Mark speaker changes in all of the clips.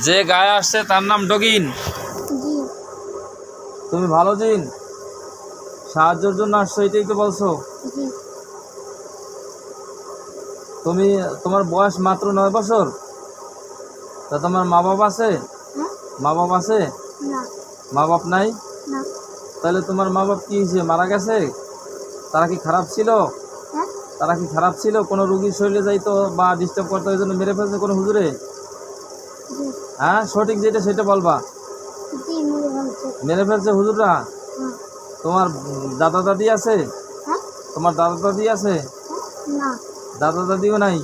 Speaker 1: যে গায়ে আসছে তার নাম ডগিন।
Speaker 2: জি
Speaker 1: তুমি ভালো জিন, সাহায্যের জন্য আসছো, এটাই তো বলছো।
Speaker 2: জি
Speaker 1: তুমি, তোমার বয়স মাত্র 9 বছর। তা তোমার মা বাবা আছে?
Speaker 2: হ্যাঁ
Speaker 1: মা বাবা আছে?
Speaker 2: না
Speaker 1: মা বাপ নাই?
Speaker 2: না
Speaker 1: তাহলে তোমার মা বাপ কি হয়েছে, মারা গেছে? তারা কি খারাপ ছিল?
Speaker 2: হ্যাঁ
Speaker 1: তারা কি খারাপ ছিল? কোনো রুগীর শরীরে যাইতো বা ডিস্টার্ব করতো, ওই জন্য মেরে ফেলছে কোনো হুজুরে?
Speaker 2: জি
Speaker 1: হ্যাঁ, সঠিক যেটা সেটা বলবা।
Speaker 2: জি মেরে বলছে
Speaker 1: মেরে ফেলছে হুজুররা?
Speaker 2: হ্যাঁ
Speaker 1: তোমার দাদা দাদি আছে?
Speaker 2: হ্যাঁ
Speaker 1: তোমার দাদা দাদি আছে?
Speaker 2: না
Speaker 1: দাদা দাদিও নাই?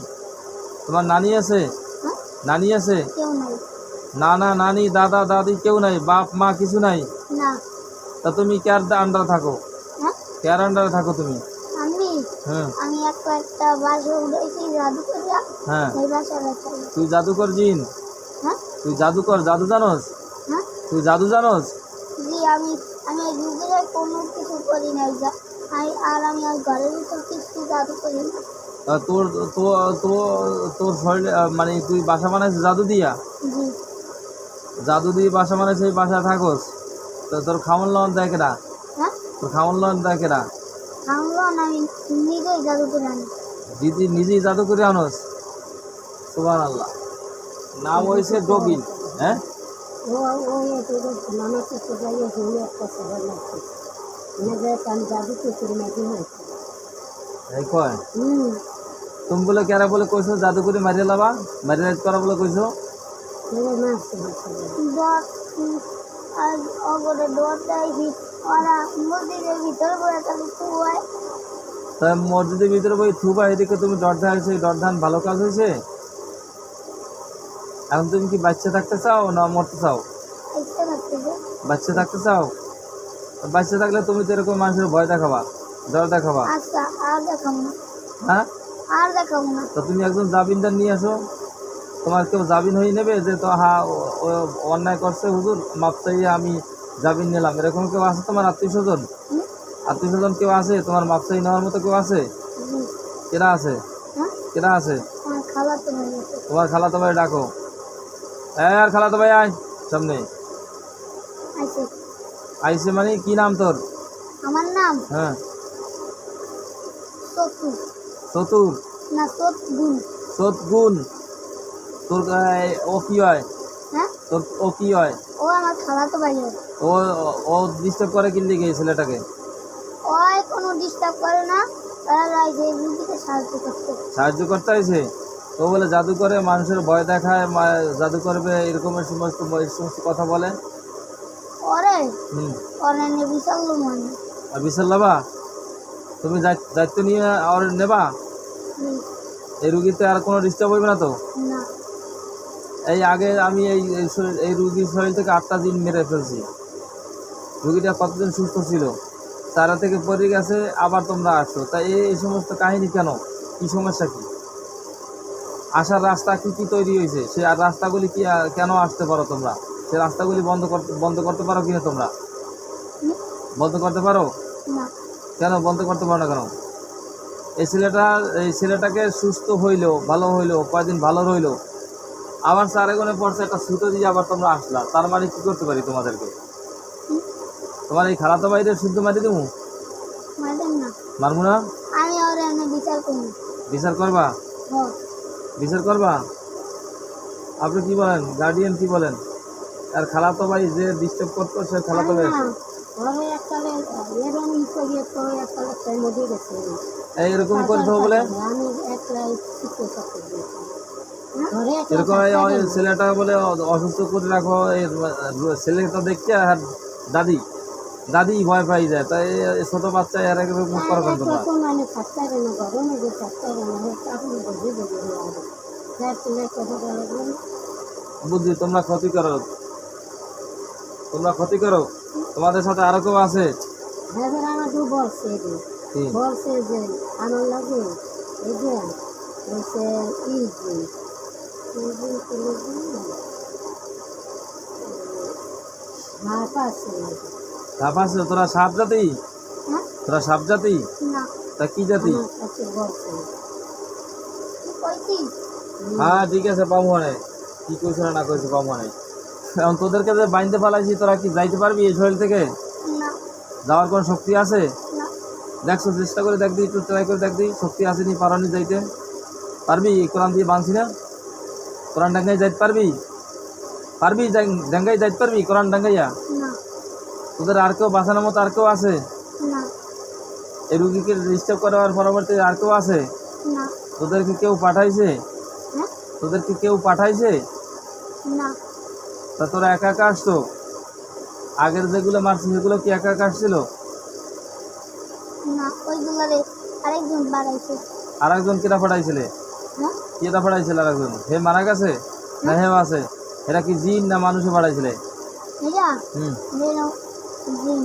Speaker 1: তোমার নানি আছে?
Speaker 2: হ্যাঁ
Speaker 1: নানি আছে?
Speaker 2: কেউ নাই
Speaker 1: না না, নানি দাদা দাদি কেউ নাই, বাপ মা কিছু নাই?
Speaker 2: না
Speaker 1: তা তুমি কার আন্ডারে থাকো?
Speaker 2: হ্যাঁ
Speaker 1: কার আন্ডারে থাকো তুমি?
Speaker 2: আমি
Speaker 1: হ্যাঁ
Speaker 2: আমি একটা বাসা উঠেছি জাদু করিয়া
Speaker 1: হ্যাঁ।
Speaker 2: এই বাসাটা চাই
Speaker 1: তুই জাদুকর জিন?
Speaker 2: হ্যাঁ
Speaker 1: তুই জাদুকর, জাদু জানোস?
Speaker 2: হ্যাঁ
Speaker 1: তুই জাদু জানোস?
Speaker 2: জি আমি এই যুগে কোনো কিছু করি নাই আমি ওই ঘরের ভিতর কিছু জাদু করি না
Speaker 1: তোর তোর তোর শরীরে মানে তুই বাসা বানাইছিস জাদু দিয়া?
Speaker 2: জি
Speaker 1: জাদু দিয়ে বাসা বানাইছিস, এই বাসায় থাকোস? তো তোর খাওয়ান লন দেয় কেডা?
Speaker 2: হ্যাঁ
Speaker 1: তোর খাওয়ান লন দেয় কেডা?
Speaker 2: আমি নিজেই জাদু করে আনি
Speaker 1: দিদি নিজেই জাদু করে আনোস? সুবহানাল্লাহ। নাম হয়েছে ডগিন। হ্যাঁ এই কয় তুমি বলে কেরা বলে কইছো জাদু করে মারিয়ে লাবা, মারিয়ে করা বলে কইছো?
Speaker 2: ডর আর অগরে ডর দেয় ওরা মসজিদের ভিতরে বলে তাহলে তো হয়
Speaker 1: তা মসজিদের ভিতরে বই থুবা, এদিকে তুমি ডর ধান, সেই ডর ধান ভালো কাজ হয়েছে? এখন তুমি কি বাচ্চা থাকতে চাও না মরতে চাও?
Speaker 2: ইচ্ছে করতেছে
Speaker 1: বাচ্চা থাকতে চাও? বাচ্চা থাকলে তুমি তো এরকম মানুষের ভয় দেখাবা, ডর দেখাবা।
Speaker 2: আচ্ছা আর দেখাবো না
Speaker 1: হ্যাঁ,
Speaker 2: আর দেখাবো না
Speaker 1: তো তুমি একজন জামিনদার নিয়ে আসো। তোমার কেউ জামিন হয়ে নেবে যে তো হ্যাঁ ও অন্যায় করছে, হুজুর মাপ চাইয়ে আমি জামিন নিলাম, এরকম কেউ আছে তোমার আত্মীয় স্বজন?
Speaker 2: হুম?
Speaker 1: আত্মীয় স্বজন কেউ আছে তোমার মাপ চাই নেওয়ার মতো কেউ আছে?
Speaker 2: জি
Speaker 1: কেরা আছে?
Speaker 2: হ্যাঁ
Speaker 1: কেরা আছে?
Speaker 2: আমার খালাতো ভাই আছে
Speaker 1: তোমার খালাতো ভাই ডাকো। আর খালাতো ভাই আয় সামনে।
Speaker 2: আছে
Speaker 1: আইসে মানে কি নাম তোর?
Speaker 2: আমার নাম
Speaker 1: হ্যাঁ
Speaker 2: সতু
Speaker 1: চতুর?
Speaker 2: না সতগুণ
Speaker 1: সৎগুণ? তোর ও কি হয়?
Speaker 2: হ্যাঁ
Speaker 1: তোর ও কি হয়?
Speaker 2: ও আমার খালাতো ভাই আছে
Speaker 1: ও ও ডিস্টার্ব করে কিনলে গিয়ে ছেলেটাকে?
Speaker 2: ওই কোনো ডিস্টার্ব করে না ওরা যে রুগীকে সাহায্য করতে
Speaker 1: সাহায্য করতে হয়েছে? ও বলে জাদু করে, মানুষের ভয় দেখায়, জাদু করবে, এরকমের সমস্ত কথা বলে।
Speaker 2: ওরে
Speaker 1: হুম।
Speaker 2: ওরে নিয়ে বিশাল মানে
Speaker 1: আর বিশাল লাভা, তুমি দায়িত্ব নিয়ে আর নেবা? এই রুগীতে আর কোনো ডিস্টার্ব হইবে না তো?
Speaker 2: না
Speaker 1: এই আগে আমি এই রুগীর শরীর থেকে 8টা জিন মেরে ফেলছি। রুগীটা কতদিন সুস্থ ছিল, তারা থেকে পড়ে গেছে, আবার তোমরা আসছো, তাই এই সমস্ত কাহিনী কেন? কি সমস্যা কি? আসার রাস্তা কি কি তৈরি হয়েছে, সে আর রাস্তাগুলি কি কেন আসতে পারো তোমরা? সে রাস্তাগুলি বন্ধ করতে পারো কিনা তোমরা? বন্ধ করতে পারো?
Speaker 2: না
Speaker 1: কেন বন্ধ করতে পারো না কেন? এই ছেলেটাকে সুস্থ হইলো, ভালো হইলো, কয়েকদিন ভালো রইলো, আবার 4 গুণে পড়ছে একটা ছুতো দিয়ে আবার তোমরা আসলা, তার মানে কি করতে পারি তোমাদেরকে? তোমার এই খালাতো ভাইদের শুদ্ধ মারি দেবো?
Speaker 2: মারেন না
Speaker 1: মারবো না?
Speaker 2: আমি ওরে এনে বিচার করি
Speaker 1: বিচার করবা?
Speaker 2: হ্যাঁ
Speaker 1: বিচার করবা? আপনি কি বলেন, গার্ডিয়ান কি বলেন? আর খালাতো ভাই যে ডিস্টার্ব করতো, সে খালাতো ভাই আছে এইরকম করতে বলে, এরকম ওই ছেলেটা বলে অসুস্থ করে রাখো, এই ছেলেটা দেখছে আর দাদি দাদি ভয় পাই যায়, তাই ছোট বাচ্চা এর এরকম করবেন তোমরা? বুদ্ধি, তোমরা ক্ষতি করো, তোমরা ক্ষতি করো, তোমাদের সাথে আরো কেউ আছে? কি?
Speaker 2: বলছে যে আমার লাগে এই যে বলছে সাপ আছে
Speaker 1: সাপ আছে? তোরা সাপ জাতি?
Speaker 2: হ্যাঁ
Speaker 1: তোরা সাপ জাতি?
Speaker 2: না
Speaker 1: তা কি জাতি?
Speaker 2: আমার কাছে বলছে কি কইছি
Speaker 1: হ্যাঁ ঠিক আছে, পাবো অনেক। কি কইছে না কইছে কম হয় নাই। এখন তোদেরকে যে বাইন্দে ফেলাইছি তোরা কি যাইতে পারবি এই শরীর থেকে?
Speaker 2: না
Speaker 1: যাওয়ার কোনো শক্তি আছে?
Speaker 2: না
Speaker 1: দেখছো, চেষ্টা করে দেখ দিই, একটু ট্রাই করে দেখ দিই, শক্তি আছে নি পারানি যাইতে? পারবি? কোরআন দিয়ে বানছি না, কোরআন ডাঙ্গাই যাইতে পারবি? পারবি ডাঙ্গাই যাইতে পারবি কোরআন ডাঙ্গাইয়া?
Speaker 2: না
Speaker 1: তোদের আর কেউ বাঁচানোর মতো আর কেউ আছে?
Speaker 2: না
Speaker 1: এই রুগীকে ডিস্টার্ব করার পরবর্তী আর কেউ আছে?
Speaker 2: না
Speaker 1: তোদেরকে কেউ পাঠাইছে?
Speaker 2: হ্যাঁ
Speaker 1: তোদেরকে কেউ পাঠাইছে?
Speaker 2: না
Speaker 1: তা তোরা একা একা আসছো? আগের যেগুলো মারছি সেগুলো কি একা একা আসছিল?
Speaker 2: না ওইগুলারে আরেকজন বাড়াইছে।
Speaker 1: আর একজন কেটা পাঠাইছিলে?
Speaker 2: হ্যাঁ
Speaker 1: কেটা পাঠাইছিল আর একজন? হে মারা গেছে না হেও আছে? এরা কি জিন না মানুষে পাঠাইছিলে?
Speaker 2: এটা
Speaker 1: হুম,
Speaker 2: বেরো জিন।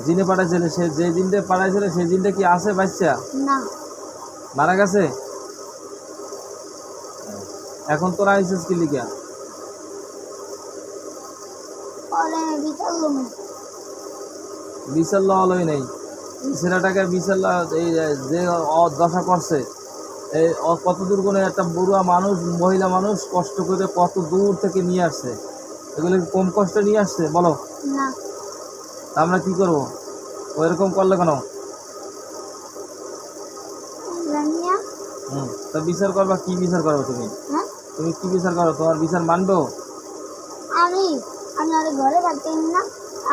Speaker 1: জিনে পাঠাইছিলে। সে যে জিনটা পাঠাইছিলে সেই জিনটা কি আছে বাচ্চা?
Speaker 2: না
Speaker 1: মারা গেছে? এখন তোরা আইসিস কি লিখা?
Speaker 2: পরে আমি বিকাল লুম।
Speaker 1: বিচার লওয়ালই নেই। এই ছেলেটাকে বিচার এই যে দশা করছে, এই কত দূর করে একটা বুড়া মানুষ, মহিলা মানুষ কষ্ট করে কত দূর থেকে নিয়ে আসছে। এগুলো কি কম কষ্ট নিয়ে আসছে বলো?
Speaker 2: না
Speaker 1: তা আমরা কি করবো? ওইরকম করলে কেন?
Speaker 2: রানিয়া।
Speaker 1: তা বিচার করবা, কি বিচার করো তুমি?
Speaker 2: হ্যাঁ
Speaker 1: তুমি কি বিচার করো? তোমার বিচার মানবো?
Speaker 2: আমি আমি আর ঘরে থাকতে না।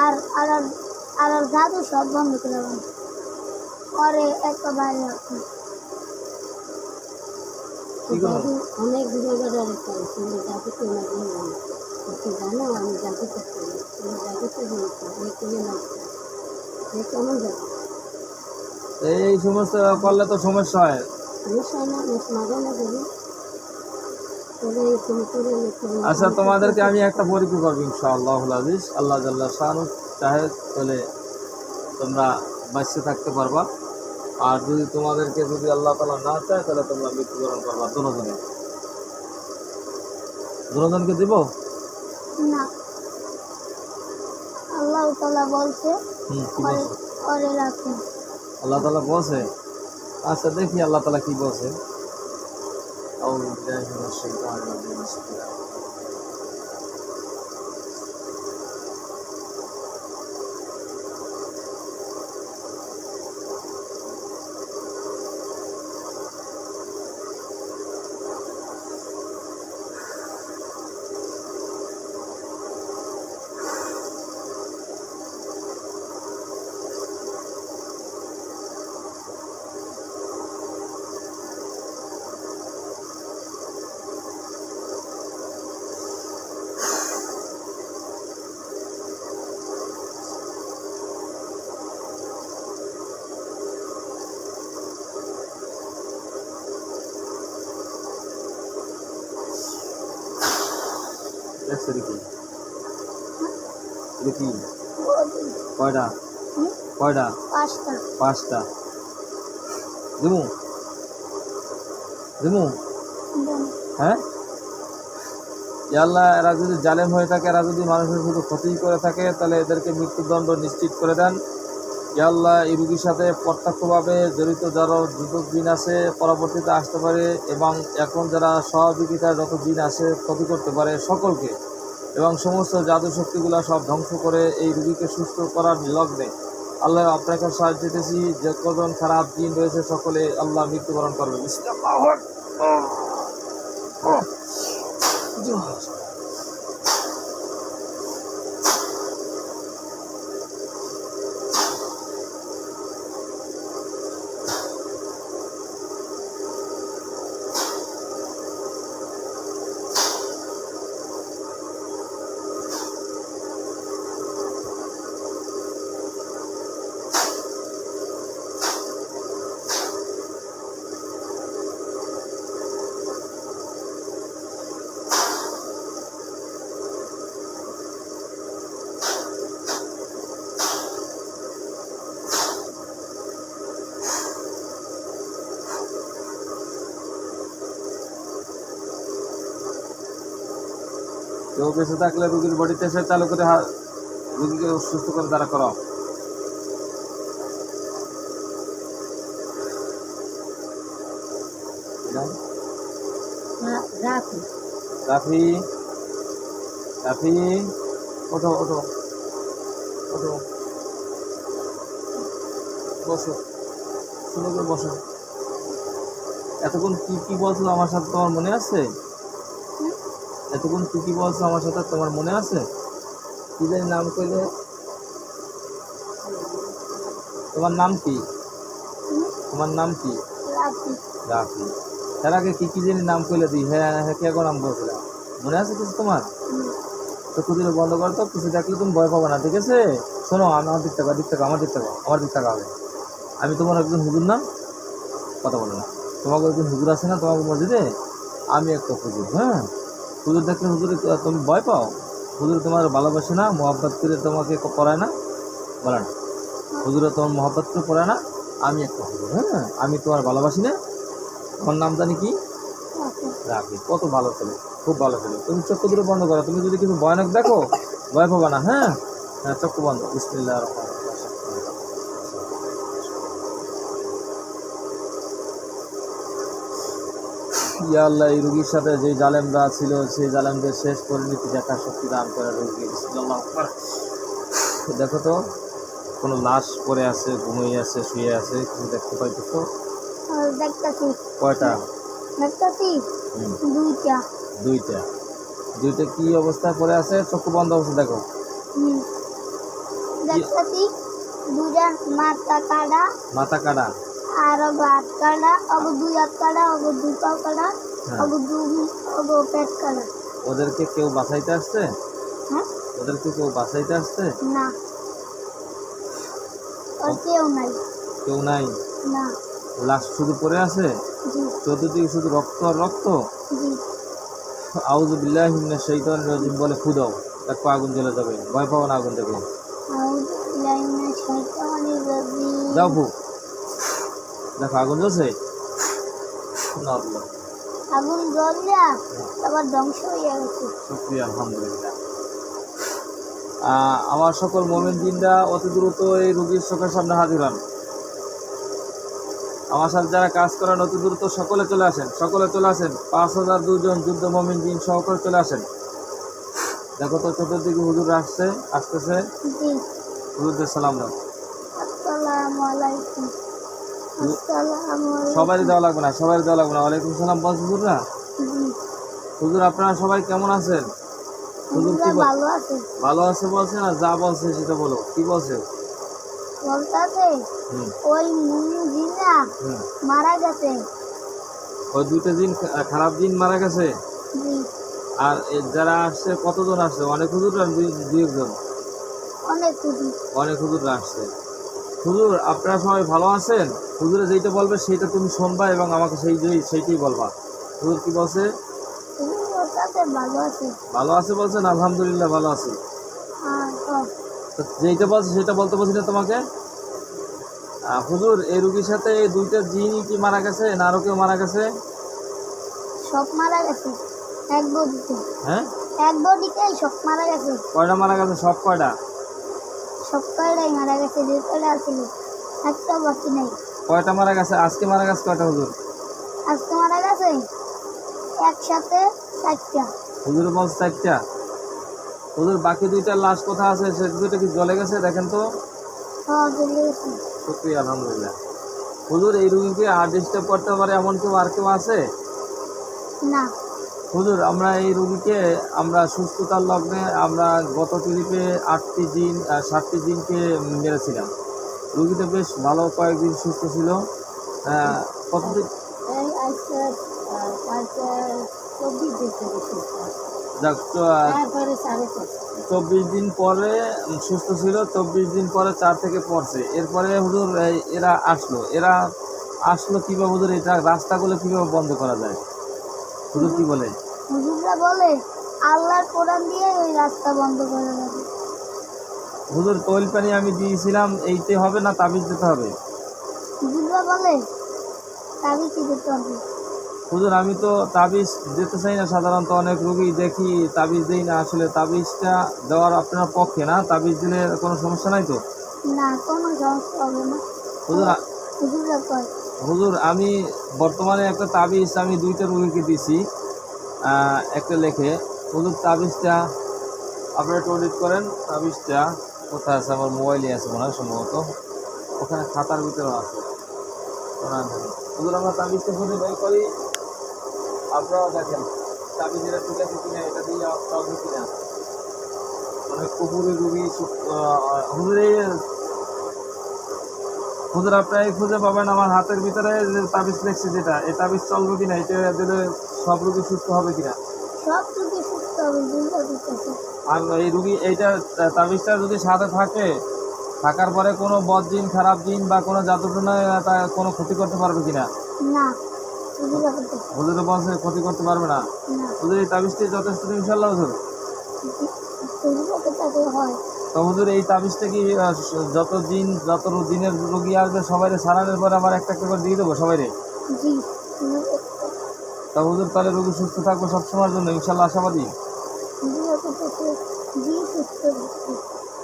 Speaker 2: আর আর আর- আর ওর জাদু সব বন্ধ করে দেবো। পরে একটা বাইরে রাখুন।
Speaker 1: কি করবো?
Speaker 2: অনেক দূরে বেড়ার জাদু তো না জানো আমি জাদু করতে জাদু তো কেমন জাদু
Speaker 1: এই সমস্ত করলে তো সমস্যা হয়।
Speaker 2: সমস্যা না মাঝে মাঝে
Speaker 1: আচ্ছা, তোমাদেরকে আমি একটা পরীক্ষা করবো ইনশাআল্লাহ আজিজ। আল্লাহ জাল্লা শাহানু চাহে তাহলে তোমরা বাঁচতে থাকতে পারবা। আর যদি তোমাদেরকে যদি আল্লাহ তাআলা না চায় তাহলে তোমরা মৃত্যুবরণ করবা দুজনে। দুজনকে দিব?
Speaker 2: না আল্লাহ তাআলা বলছে
Speaker 1: কি
Speaker 2: পরে
Speaker 1: বলছে?
Speaker 2: পরে রাখুন।
Speaker 1: আল্লাহ তাআলা বলছে? আচ্ছা দেখি আল্লাহ তাআলা কি বলছে। আউযু বিল্লাহি মিনাশ শাইতানির রাজিম। দেখছো কি? এটা কি? কয়টা? কয়টা?
Speaker 2: পাঁচটা।
Speaker 1: পাঁচটা। দিমু? দিমু? হ্যাঁ? ইয়া আল্লাহ, এরা যদি জালেম হয়ে থাকে, এরা যদি মানুষের শুধু ক্ষতি করে থাকে, তাহলে এদেরকে মৃত্যুদণ্ড নিশ্চিত করে দেন। ইয়া আল্লাহ, এই রুগীর সাথে প্রত্যক্ষভাবে জড়িত যারা যুবক জিন আছে পরবর্তীতে আসতে পারে, এবং এখন যারা সহযোগিতায় যত জিন আছে ক্ষতি করতে পারে সকলকে, এবং সমস্ত জাদু শক্তিগুলো সব ধ্বংস করে এই রুগীকে সুস্থ করার লগ্নে আল্লাহ আপনাকে সাহায্য দিতেছি। যে কজন খারাপ জিন রয়েছে সকলে আল্লাহ মৃত্যুবরণ করবে। কেউ বেঁচে থাকলে রুগীর বডিতে এসে চালু করে রুগীকে সুস্থ করে দাঁড়া করাও।
Speaker 2: রাখুন।
Speaker 1: রাফি রাফি, ওঠো ওঠো ওঠো, বসো, সুন্দর করে বসো। এতক্ষণ কি কি বলছো আমার সাথে তোমার মনে আছে?
Speaker 2: হুম?
Speaker 1: এতক্ষণ কি কি বলছো আমার সাথে তোমার মনে আছে? কি জানি নাম কইলে? তোমার নাম কি?
Speaker 2: হুম?
Speaker 1: তোমার নাম কি?
Speaker 2: রাখি।
Speaker 1: রাফি। তার আগে কি কি জানি নাম কইলে দিই, হ্যাঁ হ্যাঁ, কে নাম বলছিলাম, মনে আছে কিছু তোমার?
Speaker 2: হুম।
Speaker 1: চোখ দিলে বন্ধ করো তো, কিছু দেখলে তুমি ভয় পাবো না, ঠিক আছে? শোনো, আমার দিক থেকে, দিক থেকে, আমার দিক থেকে, আমার দিক থেকে হবে। আমি তোমার একজন হুজুর না, কথা বলো না। তোমাকে একজন হুজুর আছে না তোমাকে মসজিদে, আমি একটা হুজুর, হ্যাঁ। হুজুর দেখলে হুজুরে তুমি ভয় পাও? হুজুর তোমার ভালোবাসে না, মোহাব্বত করে তোমাকে পড়ায় না, বলে না? হুজুরে তোমার মোহাব্বত করে পড়ায় না? আমি একটা হুজুর, হ্যাঁ। আমি তোমার ভালোবাসি না? তোমার নাম জানি কি?
Speaker 2: রাখি।
Speaker 1: রাখি। কত ভালো ছেলে, খুব ভালো ছেলে। তুমি চক্ষু দুটো বন্ধ করো, তুমি যদি কিছু ভয়ানক দেখো ভয় পাবা না, হ্যাঁ। হ্যাঁ, চক্ষু বন্ধ। বিসমিল্লাহির রহমানির রহিম। ইয়া আল্লাহ, এই রুগীর সাথে যে জালেমরা ছিল সেই জালেমদের শেষ পরিণতি দেখার শক্তি দান করে রুগী। বিসমিল্লাহ। দেখো তো, কোনো লাশ পড়ে আছে, ঘুমিয়ে আছে, শুয়ে আছে, তুমি দেখতে পাইতেছো?
Speaker 2: দেখতাছি।
Speaker 1: কয়টা?
Speaker 2: দেখতাছি
Speaker 1: হুম,
Speaker 2: দুইটা।
Speaker 1: দুইটা। দুইটা কি অবস্থায় পড়ে আছে? চক্ষু বন্ধ অবস্থা দেখো।
Speaker 2: হুম। দেখতাছি দুইটা মাথা কাটা,
Speaker 1: মাথা কাটা।
Speaker 2: আর হাত কাটা, দুই হাত কাটা, দুই পা কাটা,
Speaker 1: হ্যাঁ।
Speaker 2: দুই পেট কাটা।
Speaker 1: ওদেরকে কেউ বাঁচাইতে আসছে?
Speaker 2: হ্যাঁ?
Speaker 1: ওদেরকে কেউ বাঁচাইতে আসছে?
Speaker 2: না, ওর কেউ নাই।
Speaker 1: কেউ নাই?
Speaker 2: না।
Speaker 1: লাশ শুধু পড়ে আছে,
Speaker 2: জি।
Speaker 1: চতুর্দিকে শুধু রক্ত আর রক্ত।
Speaker 2: জি।
Speaker 1: আউযু বিল্লাহি মিনাশ শাইতানির রাজিম বলে ফু দাও, দেখো আগুন জ্বলে যাবে। ভয় পাও না আগুন দেখে।
Speaker 2: আউযু বিল্লাহি মিনাশ শাইতানির রাজিম।
Speaker 1: যাও ফু, দেখো আগুন জ্বলছে। না আল্লাহ,
Speaker 2: আগুন জ্বলিয়া আবার ধ্বংস হইয়া গেছে।
Speaker 1: শুকরিয়া, আলহামদুলিল্লাহ। আমার সকল মুমিন জিনরা অতি দ্রুত এই রোগীর চোখের সামনে হাজির হন। আমার সাথে যারা কাজ করেন অতি দ্রুত সকলে চলে আসেন, সকলে চলে আসেন। 5002 জন যুদ্ধ মুমিন জিন সহকারে চলে আসেন। দেখো তো চতুর্দিকে হুজুর আসছে, আসতেছে।
Speaker 2: জি।
Speaker 1: হুজুরদের সালাম দাও।
Speaker 2: আসসালামু আলাইকুম। আসসালামু আলাইকুম।
Speaker 1: সবারই দেওয়া লাগবে না, সবারই দেওয়া লাগবে না। ওয়ালাইকুম সালাম বলছে হুজুররা।
Speaker 2: জি।
Speaker 1: হুজুর আপনারা সবাই কেমন আছেন? হুজুর কি
Speaker 2: হুজুররা ভালো আছে।
Speaker 1: ভালো আছে বলছে না, যা বলছে সেটা বলো, কি বলছে?
Speaker 2: বলতাছে
Speaker 1: হুম
Speaker 2: ওই মুমিন জিনরা
Speaker 1: হুম।
Speaker 2: মারা গেছে।
Speaker 1: ওই দুইটা দিন খারাপ দিন মারা গেছে।
Speaker 2: জি।
Speaker 1: আর যারা আসছে কতজন আসছে? অনেক হুজুর আর দুই একজন?
Speaker 2: অনেক হুজুর।
Speaker 1: অনেক হুজুররা আসছে। হুজুর আপনারা সবাই ভালো আছেন? হুজুরে যেটা বলবে সেইটা তুমি শুনবা এবং আমাকে সেইটাই বলবা। হুজুর কি বলছে?
Speaker 2: হুজুর বলতাছে ভালো আছে।
Speaker 1: ভালো আছে বলছেন? আলহামদুলিল্লাহ ভালো আছি।
Speaker 2: আর
Speaker 1: তো যেইটা বলছে সেটা বলতে বলছি না তোমাকে? হুজুর এই রুগীর সাথে এই দুইটা জিনই কি মারা গেছে না আরো কেউ মারা গেছে?
Speaker 2: সব মারা গেছে এক বডিতে।
Speaker 1: হ্যাঁ,
Speaker 2: এক বডিতেই সব মারা গেছে।
Speaker 1: কয়টা মারা গেছে? সব কয়টা?
Speaker 2: সব কয়টাই মারা গেছে, যে কয়টা ছিল একটা বাকি নেই।
Speaker 1: কয়টা মারা গেছে? আজকে মারা গেছে কয়টা হুজুর?
Speaker 2: আজকে মারা গেছে একসাথে 4টা।
Speaker 1: হুজুর বলছে 4টা। হুজুর বাকি দুইটার লাশ কোথায় আছে? সে দুইটা কি জ্বলে গেছে? দেখেন তো।
Speaker 2: হ্যাঁ, চলে গেছে।
Speaker 1: শুকরিয়া, আলহামদুলিল্লাহ। হুজুর এই রুগীকে আর ডিস্টার্ব করতে পারে এমন কেউ আর কেউ আছে?
Speaker 2: না।
Speaker 1: হুজুর আমরা এই রুগীকে আমরা সুস্থতার লগ্নে আমরা গত ট্রিপে 8টি জিন 7টি জিনকে মেরেছিলাম। রুগীটা বেশ ভালো কয়েকদিন সুস্থ ছিল। কতদিন?
Speaker 2: এই আজকে কালকে 24 দিন থেকে সুস্থ।
Speaker 1: যাক,
Speaker 2: তারপরে 4.5।
Speaker 1: 24 দিন পরে সুস্থ ছিল, 24 দিন পরে 4 থেকে পড়ছে। এরপরে হুজুর এরা আসলো কীভাবে হুজুর? এটা রাস্তাগুলো কীভাবে বন্ধ করা যায়? হুজুর কি বলে?
Speaker 2: হুজুররা বলে আল্লাহর কোরআন দিয়ে ওই রাস্তা বন্ধ করে দেবে।
Speaker 1: হুজুর তৈল পানি আমি দিয়েছিলাম, এইতে হবে না তাবিজ দিতে হবে?
Speaker 2: হুজুররা বলে তাবিজ দিতে হবে।
Speaker 1: হুজুর আমি তো তাবিজ দিতে চাই না, সাধারণত অনেক রোগী দেখি তাবিজ দেই না। আসলে তাবিজটা দেওয়ার আপনার পক্ষে না? তাবিজ দিলে কোনো সমস্যা নাই তো?
Speaker 2: না, কোনো সমস্যা হবে না।
Speaker 1: হুজুর
Speaker 2: হুজুররা কয়
Speaker 1: হুজুর আমি বর্তমানে একটা তাবিজ আমি 2টা রোগীকে দিছি, একটা লেখে। হুজুর তাবিজটা আপনারা একটু এডিট করেন তাবিজটা কোথায় আছে, আমার মোবাইলে আছে মনে হয় সম্ভবত, ওখানে খাতার ভিতরে আছে। হুজুর আমরা তাবিজটা খুঁজে বের করি, আপনারাও দেখেন তাবিজ এটা ঠিক আছে কিনা, এটা দিয়ে চলবে কিনা। অনেক কুকুরের রুগী হুজুর আপনারা খুঁজে পাবেন আমার হাতের ভিতরে যে তাবিজ লেখছে যেটা, এই তাবিজ চলবে কিনা, এটা দিলে সব রুগী সুস্থ হবে কিনা।
Speaker 2: সব থেকে সুস্থ হবে দুর্গা দিতেছে।
Speaker 1: আর এই রুগী এইটা তাবিজটা যদি সাথে থাকে, থাকার পরে কোনো বদ জিন, খারাপ জিন বা কোনো জাদুটনায় তা কোনো ক্ষতি করতে পারবে কিনা।
Speaker 2: না দুর্গা দিতেছে
Speaker 1: হুজুরের বলছে ক্ষতি করতে পারবে না।
Speaker 2: না,
Speaker 1: হুজুর এই তাবিজটি যথেষ্ট ইনশাল্লাহ হুজুর।
Speaker 2: দুর্গা দিতেছে হয়।
Speaker 1: তো হুজুর এই তাবিজটা কি যত দিনের রোগী আসবে সবাই সারানোর পরে আবার একটা একটা করে দিয়ে দেবো সবাইরে।
Speaker 2: জি
Speaker 1: তা হুজুর তাহলে রোগী সুস্থ থাকবে সবসময়ের জন্য ইনশাল্লাহ আশাবাদী।
Speaker 2: দুর্গা দিতেছে জি সুস্থ দিচ্ছে।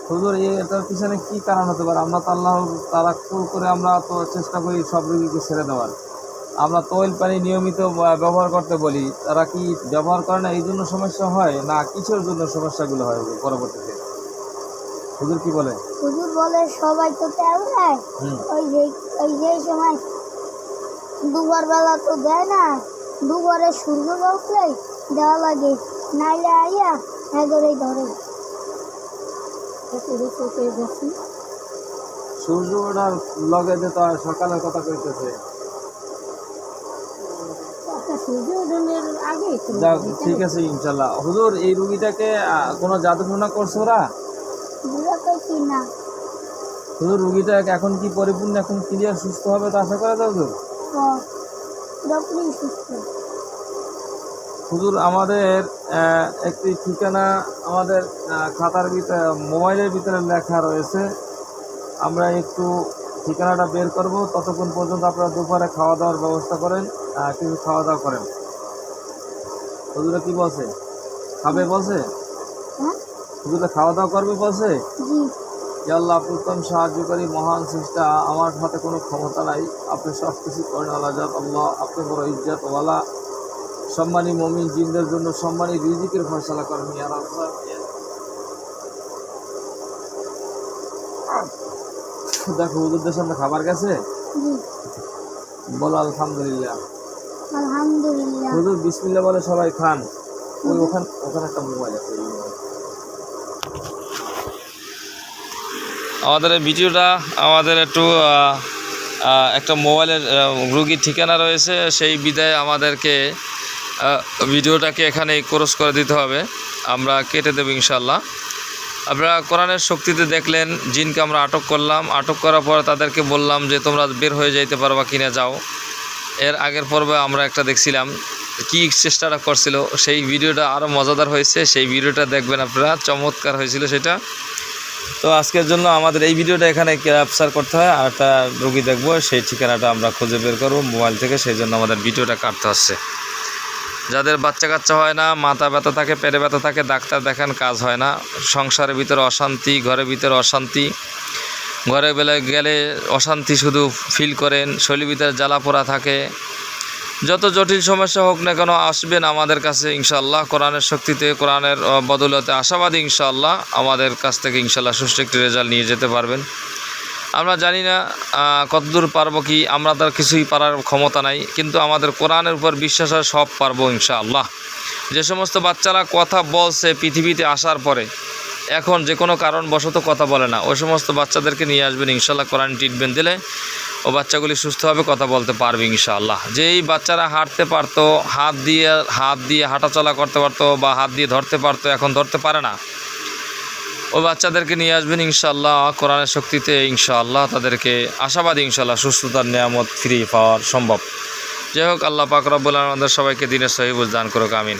Speaker 1: হুজুর এটার পিছনে কি কারণ হতে পারে? আমরা তো আল্লাহ তাওয়াক্কুল করে আমরা তো চেষ্টা করি সব রোগীকে ছেড়ে দেওয়ার। আমরা তৈল পানি নিয়মিত ব্যবহার করতে বলি, তারা কি ব্যবহার করে না এই জন্য সমস্যা হয়, না কিসের জন্য সমস্যাগুলো হয় পরবর্তীতে? হুজুর কি বলে?
Speaker 2: হুজুর বলে সবাই তো তেল দেয়,
Speaker 1: হুম
Speaker 2: ওই যে সময় দুবার বেলা তো দেয় না, দুবারে সূর্য উঠলেই দেওয়া লাগে, নাইলে আইয়া এগোরেই ধরে।
Speaker 1: সূর্য ওঠার লগে যে তো সকালের কথা কইতেছে।
Speaker 2: সূর্য ওঠানোর আগে
Speaker 1: যাক ঠিক আছে ইনশাল্লাহ। হুজুর এই রুগীটাকে কোনো জাদুটনা করছে ওরা?
Speaker 2: কি না
Speaker 1: হুজুর রুগীটা এখন কি পরিপূর্ণ, এখন ক্লিয়ার সুস্থ হবে তো আশা করা যায় হুজুর?
Speaker 2: পুরোপুরি সুস্থ।
Speaker 1: হুজুর আমাদের একটি ঠিকানা আমাদের খাতার ভিতরে মোবাইলের ভিতরে লেখা রয়েছে, আমরা একটু ঠিকানাটা বের করব, ততক্ষণ পর্যন্ত আপনারা দুপুরে খাওয়া দাওয়ার ব্যবস্থা করেন, কিছু খাওয়া দাওয়া করেন। হুজুরা কি বলছে? খাবে বলছে?
Speaker 2: হ্যাঁ
Speaker 1: হুজুরা খাওয়া দাওয়া করবে বলছে?
Speaker 2: জি
Speaker 1: ইয়া আল্লাহ আপনি উত্তম সাহায্যকারী মহান সৃষ্টা, আমার হাতে কোনো ক্ষমতা নাই, আপনি সব কিছু করেন আল্লাহ জাত আল্লাহ, আপনি বড় ইজ্জতওয়ালা, সম্মানী মুমিন জিনদের জন্য সম্মানী রিজিকের ফয়সালা করেন ইয়া রাজ্জাক। দেখো হুজুরদের সামনে খাবার গেছে,
Speaker 2: জি
Speaker 1: বলো আলহামদুলিল্লাহ।
Speaker 2: আলহামদুলিল্লাহ।
Speaker 1: হুজুর বিসমিল্লাহ বলে সবাই খান। ওই ওখানে একটা মোবাইল আছে। আমাদের এই ভিডিওটা আমাদের একটু একটা মোবাইলের রুগীর ঠিকানা রয়েছে, সেই বিধায় আমাদেরকে ভিডিওটাকে এখানে ক্রস করে দিতে হবে, আমরা কেটে দেব ইনশাল্লাহ। আপনারা কোরআনের শক্তিতে দেখলেন জিনকে আমরা আটক করলাম, আটক করার পর তাদেরকে বললাম যে তোমরা বের হয়ে যাইতে পারবা কিনা যাও। এর আগের পর্বে আমরা একটা দেখছিলাম কি চেষ্টাটা করছিল, সেই ভিডিওটা আরও মজাদার হয়েছে, সেই ভিডিওটা দেখবেন আপনারা, চমৎকার হয়েছিল সেটা। তো আজকের জন্য আমাদের এই ভিডিওটা এখানে ক্যাপচার করতে হয়, আর একটা রোগী দেখবো, সেই ঠিকানাটা আমরা খুঁজে বের করবো মোবাইল থেকে, সেই জন্য আমাদের ভিডিওটা কাটতে হচ্ছে। যাদের বাচ্চা কাচ্চা হয় না, মাথা ব্যথা থাকে, পেটে ব্যথা থাকে, ডাক্তার দেখান কাজ হয় না, সংসারের ভিতরে অশান্তি, ঘরের ভিতরে অশান্তি, ঘরে বেলায় গেলে অশান্তি শুধু ফিল করেন, শরীরের ভিতরে জ্বালা পোড়া থাকে, যত জটিল সমস্যা হোক না কেন আসবেন আমাদের কাছে ইনশাআল্লাহ। কোরআনের শক্তিতে, কোরআনের বদৌলতে আশাবাদী ইনশাআল্লাহ আমাদের কাছ থেকে ইনশাআল্লাহ সুষ্ঠু একটি রেজাল্ট নিয়ে যেতে পারবেন। আমরা জানি না কতদূর পারবো কি, আমরা তার কিছুই পারার ক্ষমতা নাই, কিন্তু আমাদের কোরআনের উপর বিশ্বাস হয় সব পারবো ইনশাআল্লাহ। যে সমস্ত বাচ্চারা কথা বলছে পৃথিবীতে আসার পরে, এখন যে কোনো কারণবশত কথা বলে না, ওই সমস্ত বাচ্চাদেরকে নিয়ে আসবেন ইনশাআল্লাহ। কোরআন ট্রিটমেন্ট দিলে ও বাচ্চাগুলি সুস্থ হবে, কথা বলতে পারবে ইনশাআল্লাহ। যেই বাচ্চারা হাঁটতে পারতো, হাত দিয়ে হাঁটাচলা করতে পারতো বা হাত দিয়ে ধরতে পারতো, এখন ধরতে পারে না, ও বাচ্চাদেরকে নিয়ে আসবেন ইনশাআল্লাহ। কোরআনের শক্তিতে ইনশাআল্লাহ তাদেরকে আশাবাদী ইনশাআল্লাহ সুস্থতার নিয়ামত ফ্রি পাওয়ার সম্ভব। যাই হোক, আল্লাহ পাক রব্বুল আলামিন আমাদের সবাইকে দিনের সহিহ বুঝ দান করুক, আমিন।